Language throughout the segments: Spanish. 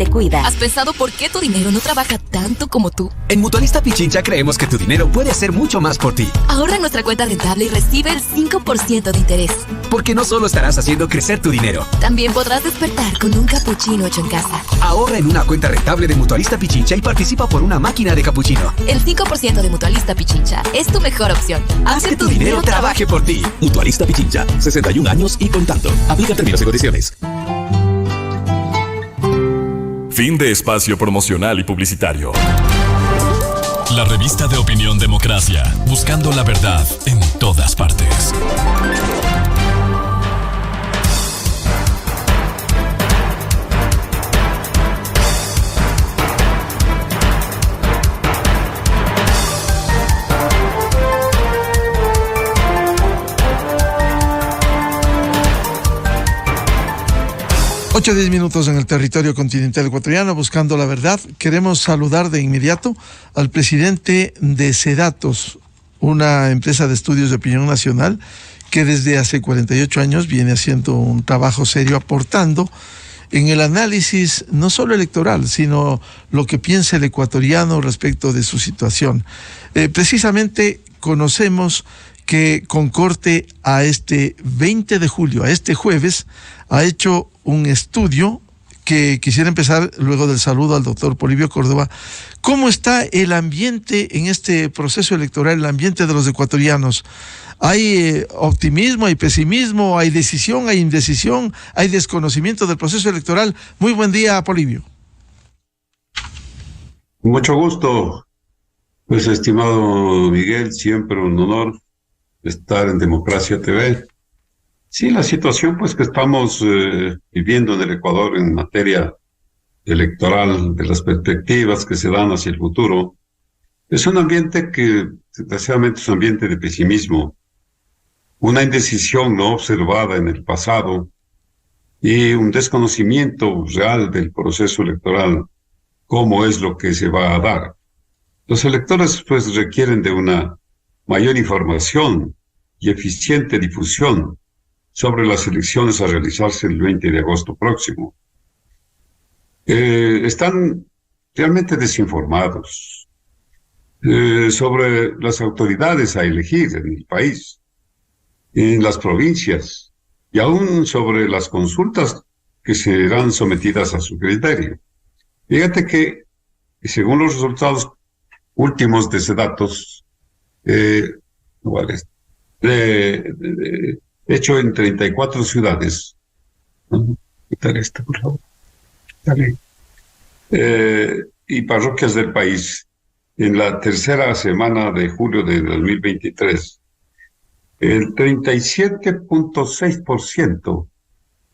te cuida. ¿Has pensado por qué tu dinero no trabaja tanto como tú? En Mutualista Pichincha creemos que tu dinero puede hacer mucho más por ti. Ahorra en nuestra cuenta rentable y recibe el 5% de interés. Porque no solo estarás haciendo crecer tu dinero, también podrás despertar con un capuchino hecho en casa. Ahorra en una cuenta rentable de Mutualista Pichincha y participa por una máquina de capuchino. El 5% de Mutualista Pichincha es tu mejor opción. Haz que tu dinero trabaje por ti. Mutualista Pichincha, 61 años y contando. Aplica términos y condiciones. Fin de espacio promocional y publicitario. La revista de opinión Democracia, buscando la verdad en todas partes. Ocho 10 minutos en el territorio continental ecuatoriano, buscando la verdad. Queremos saludar de inmediato al presidente de Cedatos, una empresa de estudios de opinión nacional que desde hace 48 años viene haciendo un trabajo serio, aportando en el análisis no solo electoral, sino lo que piensa el ecuatoriano respecto de su situación. Precisamente conocemos que con corte a este 20 de julio, a este jueves, ha hecho un estudio que quisiera empezar luego del saludo al doctor Polibio Córdoba. ¿Cómo está el ambiente en este proceso electoral, el ambiente de los ecuatorianos? ¿Hay optimismo, hay pesimismo, hay decisión, hay indecisión, hay desconocimiento del proceso electoral? Muy buen día, Polibio. Mucho gusto, pues estimado Miguel, siempre un honor estar en Democracia TV. Sí, la situación pues que estamos viviendo en el Ecuador en materia electoral, de las perspectivas que se dan hacia el futuro, es un ambiente que desgraciadamente es un ambiente de pesimismo, una indecisión no observada en el pasado y un desconocimiento real del proceso electoral, cómo es lo que se va a dar. Los electores pues requieren de una mayor información y eficiente difusión sobre las elecciones a realizarse el 20 de agosto próximo. Están realmente desinformados sobre las autoridades a elegir en el país, en las provincias, y aún sobre las consultas que serán sometidas a su criterio. Fíjate que, según los resultados últimos de Cedatos, hecho en 34 ciudades. Quitar esta, por favor. Dale. Y parroquias del país, en la tercera semana de julio de 2023, el 37.6%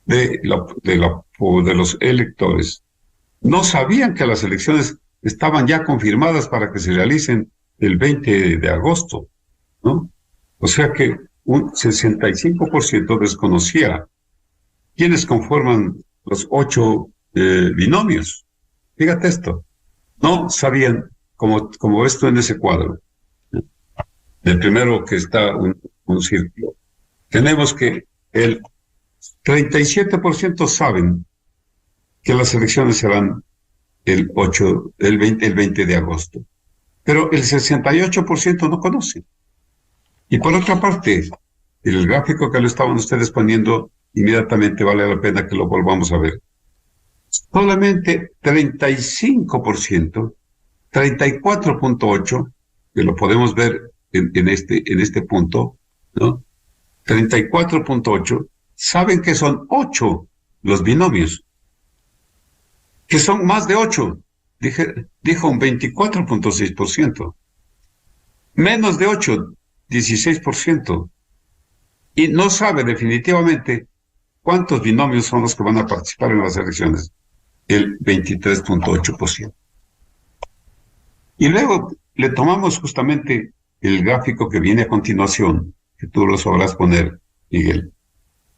de los electores no sabían que las elecciones estaban ya confirmadas para que se realicen el 20 de agosto, ¿no? O sea que un 65% desconocía quiénes conforman los 8 binomios. Fíjate esto, no sabían como esto en ese cuadro. El primero que está un círculo. Tenemos que el 37% saben que las elecciones serán el 20 de agosto. Pero el 68% no conoce. Y por otra parte, el gráfico que lo estaban ustedes poniendo, inmediatamente vale la pena que lo volvamos a ver. Solamente 35%, 34.8%, que lo podemos ver en este punto, ¿no? 34.8%, saben que son 8 los binomios, que son más de 8, dijo un 24.6%, menos de 8, 16%, y no sabe definitivamente cuántos binomios son los que van a participar en las elecciones, el 23.8%. Y luego le tomamos justamente el gráfico que viene a continuación, que tú lo sabrás poner, Miguel.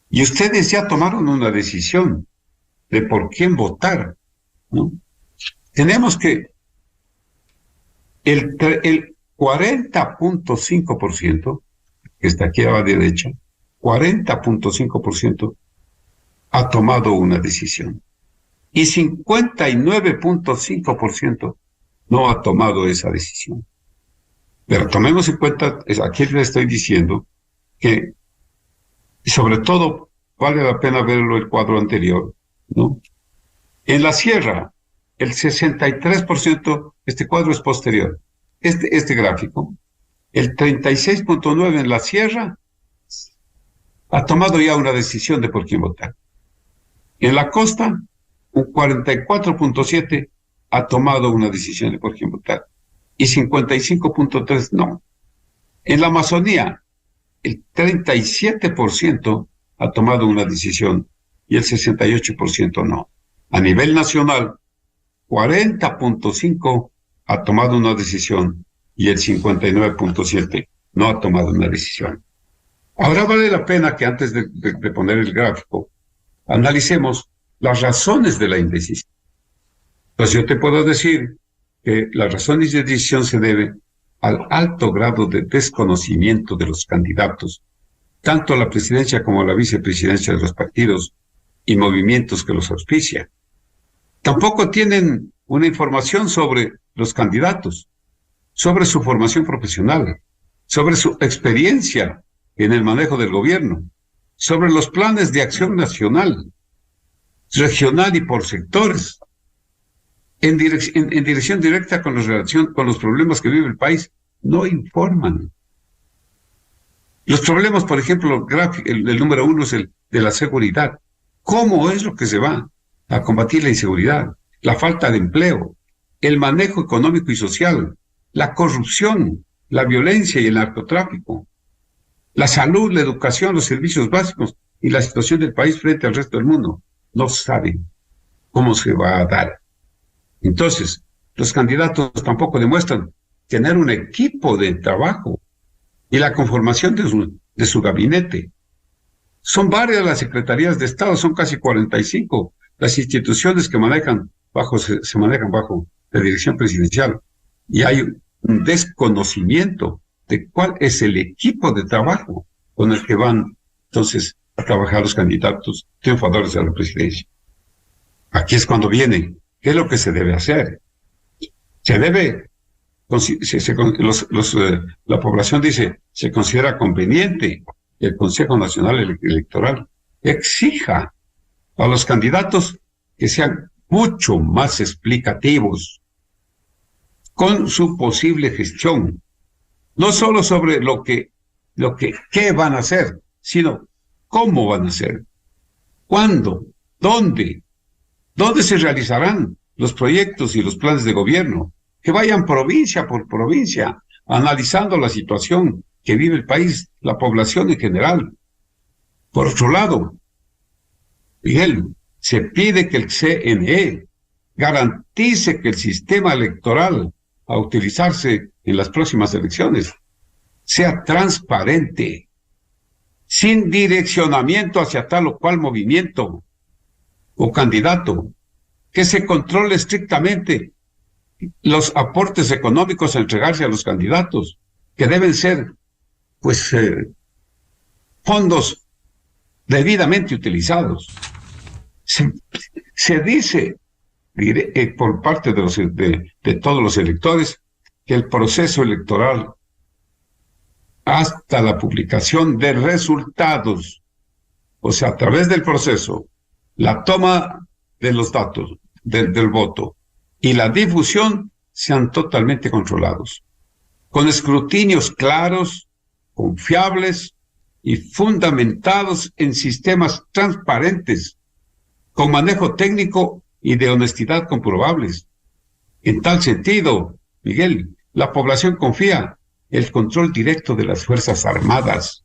Y ustedes ya tomaron una decisión de por quién votar, ¿no? Tenemos que el 40.5%, que está aquí a la derecha, 40.5% ha tomado una decisión. y 59.5% no ha tomado esa decisión. Pero tomemos en cuenta, aquí le estoy diciendo que, sobre todo, vale la pena verlo el cuadro anterior, ¿no? En la sierra, el 63%, este cuadro es posterior, este gráfico, el 36.9% en la sierra ha tomado ya una decisión de por quién votar. En la costa, un 44.7% ha tomado una decisión de por quién votar y 55.3% no. En la Amazonía, el 37% ha tomado una decisión y el 68% no. A nivel nacional, 40.5% ha tomado una decisión y el 59.7% no ha tomado una decisión. Ahora vale la pena que antes de poner el gráfico, analicemos las razones de la indecisión. Entonces yo te puedo decir que las razones de decisión se deben al alto grado de desconocimiento de los candidatos, tanto a la presidencia como a la vicepresidencia de los partidos y movimientos que los auspician. Tampoco tienen una información sobre los candidatos, sobre su formación profesional, sobre su experiencia en el manejo del gobierno, sobre los planes de acción nacional, regional y por sectores, en dirección directa con los problemas que vive el país, no informan. Los problemas, por ejemplo, el número 1 es el de la seguridad. ¿Cómo es lo que se va a combatir la inseguridad, la falta de empleo, el manejo económico y social, la corrupción, la violencia y el narcotráfico, la salud, la educación, los servicios básicos y la situación del país frente al resto del mundo? No saben cómo se va a dar. Entonces, los candidatos tampoco demuestran tener un equipo de trabajo y la conformación de su gabinete. Son varias las secretarías de Estado, son casi 45 las instituciones que se manejan bajo la dirección presidencial. Y hay un desconocimiento de cuál es el equipo de trabajo con el que van entonces a trabajar los candidatos triunfadores a la presidencia. Aquí es cuando viene, ¿qué es lo que se debe hacer? La población dice, se considera conveniente que el Consejo Nacional Electoral exija a los candidatos que sean mucho más explicativos con su posible gestión, no solo sobre qué van a hacer, sino cómo van a hacer, cuándo, dónde se realizarán los proyectos y los planes de gobierno, que vayan provincia por provincia, analizando la situación que vive el país, la población en general. Por otro lado, Miguel, se pide que el CNE garantice que el sistema electoral a utilizarse en las próximas elecciones sea transparente, sin direccionamiento hacia tal o cual movimiento o candidato, que se controle estrictamente los aportes económicos a entregarse a los candidatos, que deben ser, fondos debidamente utilizados. Se dice por parte de todos los electores que el proceso electoral, hasta la publicación de resultados, o sea, a través del proceso, la toma de los datos del voto y la difusión sean totalmente controlados, con escrutinios claros, confiables y fundamentados en sistemas transparentes, con manejo técnico y de honestidad comprobables. En tal sentido, Miguel, la población confía en el control directo de las Fuerzas Armadas.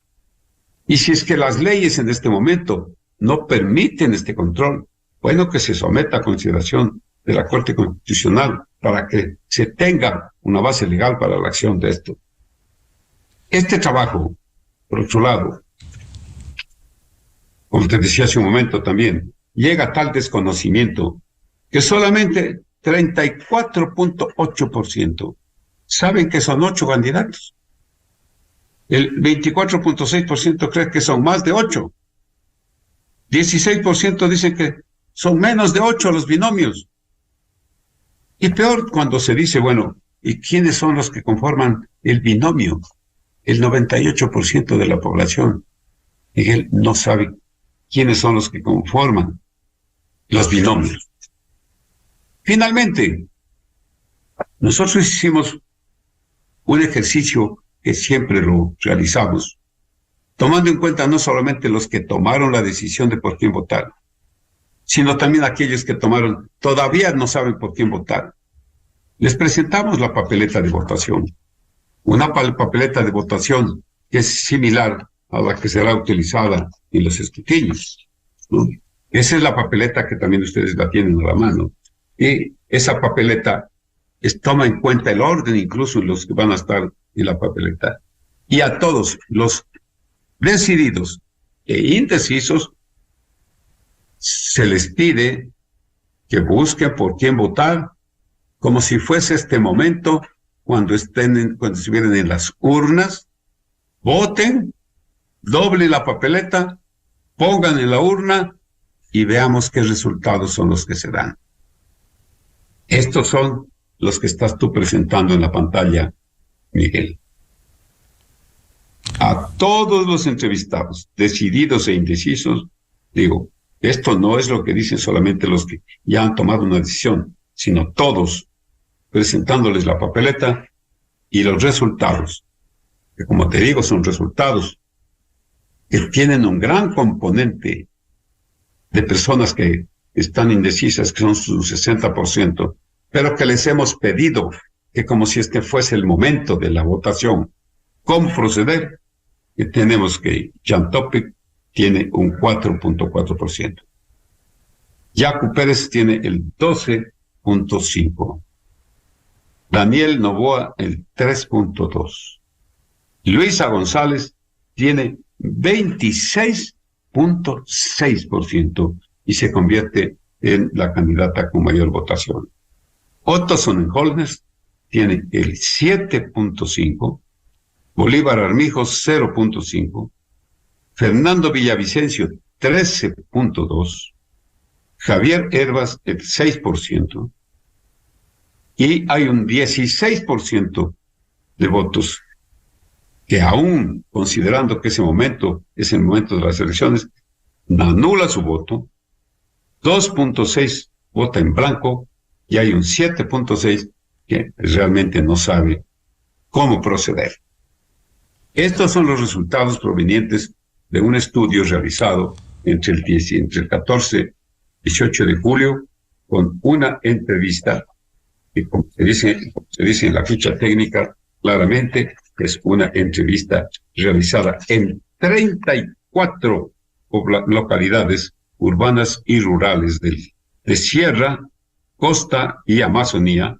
Y si es que las leyes en este momento no permiten este control, bueno, que se someta a consideración de la Corte Constitucional para que se tenga una base legal para la acción de esto. Este trabajo, por otro lado, como te decía hace un momento también, llega a tal desconocimiento que solamente 34.8% saben que son 8 candidatos. El 24.6% cree que son más de 8. 16% dicen que son menos de 8 los binomios. Y peor cuando se dice, bueno, ¿y quiénes son los que conforman el binomio? El 98% de la población, Miguel, no sabe quiénes son los que conforman los binomios. Finalmente, nosotros hicimos un ejercicio que siempre lo realizamos, tomando en cuenta no solamente los que tomaron la decisión de por quién votar, sino también aquellos que todavía no saben por quién votar. Les presentamos la papeleta de votación, una papeleta de votación que es similar a la que será utilizada en los escrutinios, ¿no? Esa es la papeleta que también ustedes la tienen a la mano. Y esa papeleta toma en cuenta el orden, incluso los que van a estar en la papeleta. Y a todos los decididos e indecisos se les pide que busquen por quién votar, como si fuese este momento cuando estuvieran en las urnas. Voten, doblen la papeleta, pongan en la urna y veamos qué resultados son los que se dan. Estos son los que estás tú presentando en la pantalla, Miguel. A todos los entrevistados, decididos e indecisos, digo, esto no es lo que dicen solamente los que ya han tomado una decisión, sino todos, presentándoles la papeleta y los resultados, que como te digo, son resultados que tienen un gran componente de personas que están indecisas, que son su 60%, pero que les hemos pedido que como si este fuese el momento de la votación, ¿cómo proceder? Que tenemos que Jean Topic tiene un 4.4%. Yacu Pérez tiene el 12.5%. Daniel Noboa el 3.2%. Luisa González tiene 26.6% y se convierte en la candidata con mayor votación. Otto Sonnenholmes tiene el 7.5%, Bolívar Armijos 0.5%, Fernando Villavicencio 13.2%, Javier Hervas el 6%, y hay un 16% de votos que aún considerando que ese momento es el momento de las elecciones, anula su voto, 2.6% vota en blanco, y hay un 7.6% que realmente no sabe cómo proceder. Estos son los resultados provenientes de un estudio realizado entre el 14 y 18 de julio, con una entrevista que, como se dice en la ficha técnica, claramente es una entrevista realizada en 34 localidades urbanas y rurales de Sierra, Costa y Amazonía,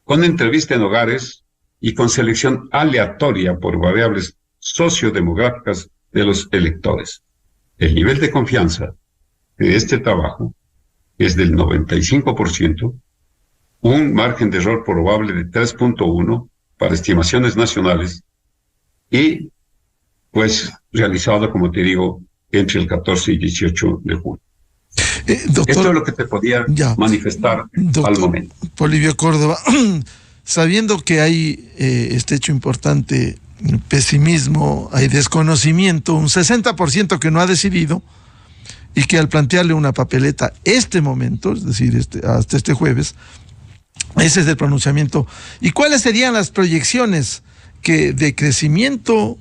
con entrevista en hogares y con selección aleatoria por variables sociodemográficas de los electores. El nivel de confianza de este trabajo es del 95%, un margen de error probable de 3.1 para estimaciones nacionales y, pues, realizado, como te digo, entre el 14 y 18 de julio. Doctor, esto es lo que te podía manifestar al momento. Polibio Córdoba, sabiendo que hay este hecho importante, pesimismo, hay desconocimiento, un 60% que no ha decidido, y que al plantearle una papeleta este momento, es decir, hasta este jueves, ese es el pronunciamiento. ¿Y cuáles serían las proyecciones que de crecimiento,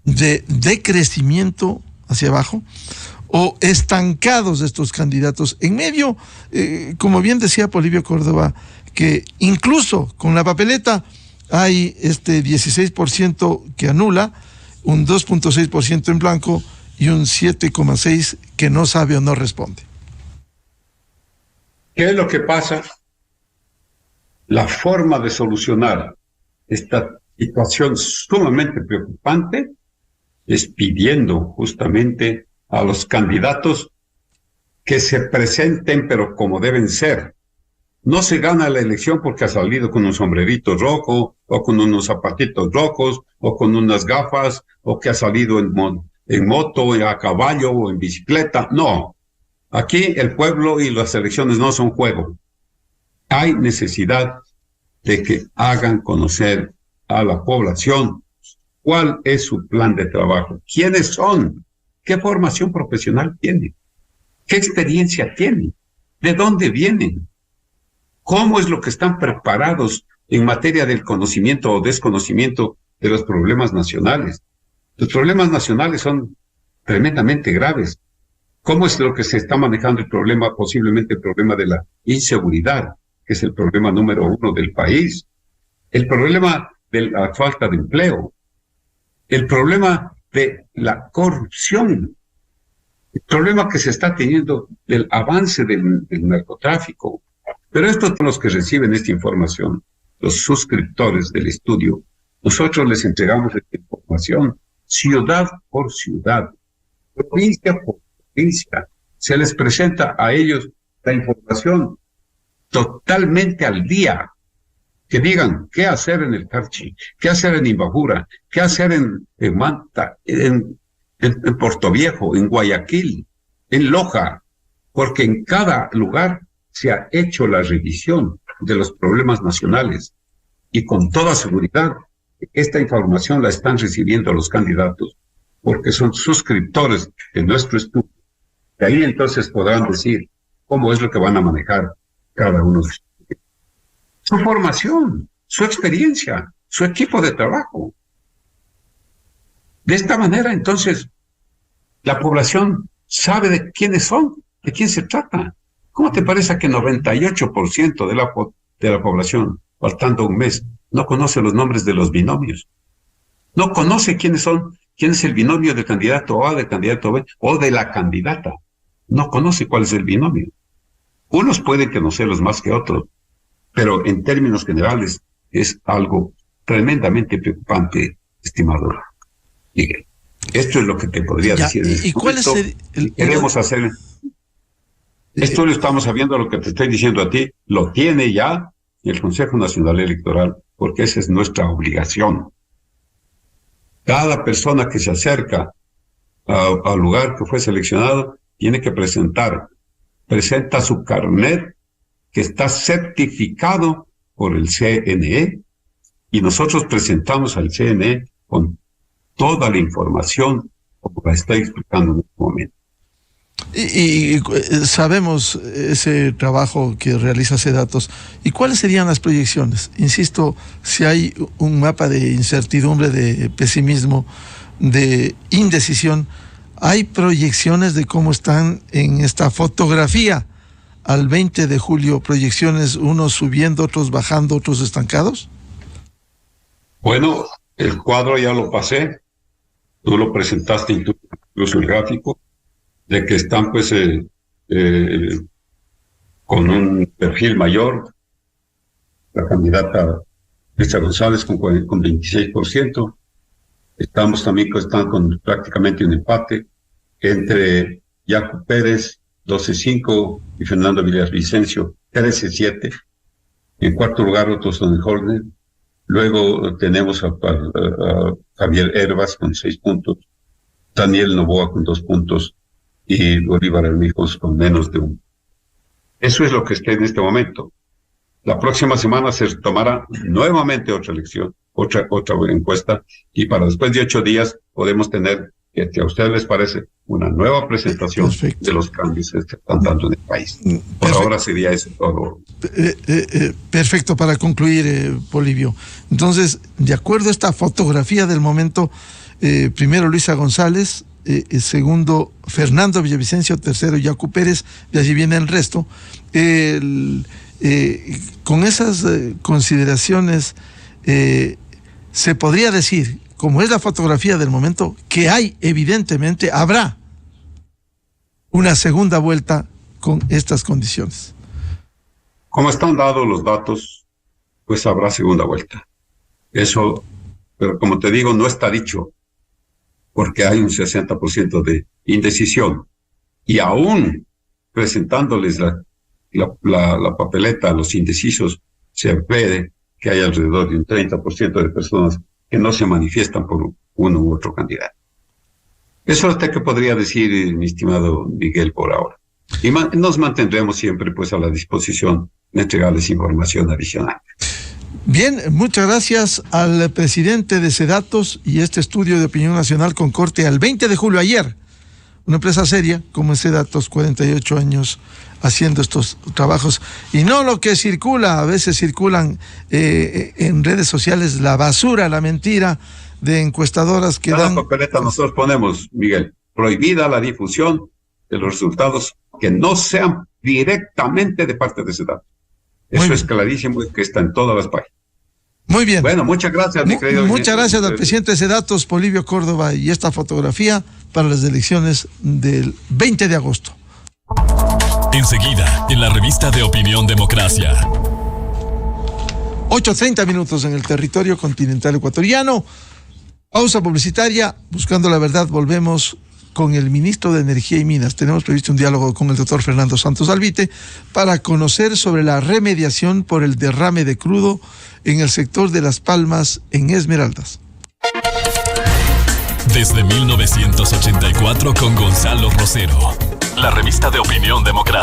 de decrecimiento hacia abajo, o estancados de estos candidatos en medio, como bien decía Polibio Córdoba, que incluso con la papeleta hay 16% que anula, un 2.6% en blanco y un 7.6% que no sabe o no responde? ¿Qué es lo que pasa? La forma de solucionar esta situación sumamente preocupante es pidiendo justamente a los candidatos que se presenten, pero como deben ser. No se gana la elección porque ha salido con un sombrerito rojo, o con unos zapatitos rojos, o con unas gafas, o que ha salido en moto, a caballo o en bicicleta. No. aquí el pueblo y las elecciones no son juego. Hay necesidad de que hagan conocer a la población cuál es su plan de trabajo, quiénes son, qué formación profesional tienen, qué experiencia tienen, de dónde vienen, cómo es lo que están preparados en materia del conocimiento o desconocimiento de los problemas nacionales. Los problemas nacionales son tremendamente graves. ¿Cómo es lo que se está manejando el problema, posiblemente el problema de la inseguridad, que es el problema número 1 del país? El problema de la falta de empleo, el problema de la corrupción, el problema que se está teniendo del avance del narcotráfico. Pero estos son los que reciben esta información, los suscriptores del estudio. Nosotros les entregamos esta información ciudad por ciudad, provincia por provincia. Se les presenta a ellos la información totalmente al día. Que digan qué hacer en el Carchi, qué hacer en Imbabura, qué hacer en Manta, en Portoviejo, en Guayaquil, en Loja, porque en cada lugar se ha hecho la revisión de los problemas nacionales y con toda seguridad esta información la están recibiendo los candidatos porque son suscriptores de nuestro estudio. De ahí entonces podrán decir cómo es lo que van a manejar cada uno de ellos. Su formación, su experiencia, su equipo de trabajo. De esta manera, entonces, la población sabe de quiénes son, de quién se trata. ¿Cómo te parece que 98% de la población, faltando un mes, no conoce los nombres de los binomios? No conoce quiénes son, quién es el binomio del candidato A, del candidato B, o de la candidata. No conoce cuál es el binomio. Unos pueden conocerlos más que otros, pero en términos generales es algo tremendamente preocupante, estimado Miguel. Esto es lo que te podría decir. ¿Y cuál es queremos hacer? Esto lo estamos sabiendo, lo que te estoy diciendo a ti, lo tiene ya el Consejo Nacional Electoral, porque esa es nuestra obligación. Cada persona que se acerca al lugar que fue seleccionado tiene que presenta su carnet que está certificado por el CNE, y nosotros presentamos al CNE con toda la información como la estoy explicando en este momento. Y sabemos ese trabajo que realiza Sedatos. ¿Y cuáles serían las proyecciones? Insisto, si hay un mapa de incertidumbre, de pesimismo, de indecisión, ¿hay proyecciones de cómo están en esta fotografía al 20 de julio? ¿Proyecciones, unos subiendo, otros bajando, otros estancados? Bueno, el cuadro ya lo pasé. Tú lo presentaste incluso el gráfico, de que están pues con un perfil mayor. La candidata Lisa González con 26%. Estamos también están con prácticamente un empate entre Jaco Pérez 12.5 y Fernando Villavicencio 13.7. En cuarto lugar Otto Sonnenholder. Luego tenemos a Javier Hervas con 6 puntos, Daniel Novoa con 2 puntos y Bolívar Armijos con menos de 1. Eso es lo que está en este momento. La próxima semana se tomará nuevamente otra elección, otra encuesta, y para después de 8 días podemos tener, que a ustedes les parece, una nueva presentación de los cambios que están dando en el país. Por ahora sería eso todo. Perfecto, para concluir, Polibio. Entonces, de acuerdo a esta fotografía del momento, primero Luisa González, segundo Fernando Villavicencio, tercero Jaco Pérez, y allí viene el resto. Con esas consideraciones, se podría decir, como es la fotografía del momento, que evidentemente habrá una segunda vuelta con estas condiciones. Como están dados los datos, pues habrá segunda vuelta. Eso, pero como te digo, no está dicho, porque hay un 60% de indecisión. Y aún presentándoles la papeleta a los indecisos, se ve que hay alrededor de un 30% de personas que no se manifiestan por uno u otro candidato. Eso es lo que podría decir, mi estimado Miguel, por ahora. Y nos mantendremos siempre pues a la disposición de entregarles información adicional. Bien, muchas gracias al presidente de Sedatos y este estudio de opinión nacional con corte al 20 de julio, ayer. Una empresa seria como es Sedatos, 48 años haciendo estos trabajos. Y no lo que circula, a veces circulan en redes sociales la basura, la mentira de encuestadoras que dan... Papeleta nosotros ponemos, Miguel, prohibida la difusión de los resultados que no sean directamente de parte de Sedatos. Eso es clarísimo y que está en todas las páginas. Muy bien. Bueno, muchas gracias, mi querido. Muchas gracias al presidente de Sedatos, Polibio Córdoba, y esta fotografía para las elecciones del 20 de agosto. Enseguida, en la revista de Opinión Democracia. 8:30 minutos en el territorio continental ecuatoriano. Pausa publicitaria, buscando la verdad, volvemos con el ministro de Energía y Minas. Tenemos previsto un diálogo con el doctor Fernando Santos Albite para conocer sobre la remediación por el derrame de crudo en el sector de Las Palmas, en Esmeraldas. Desde 1984 con Gonzalo Rosero. La revista de Opinión Democracia.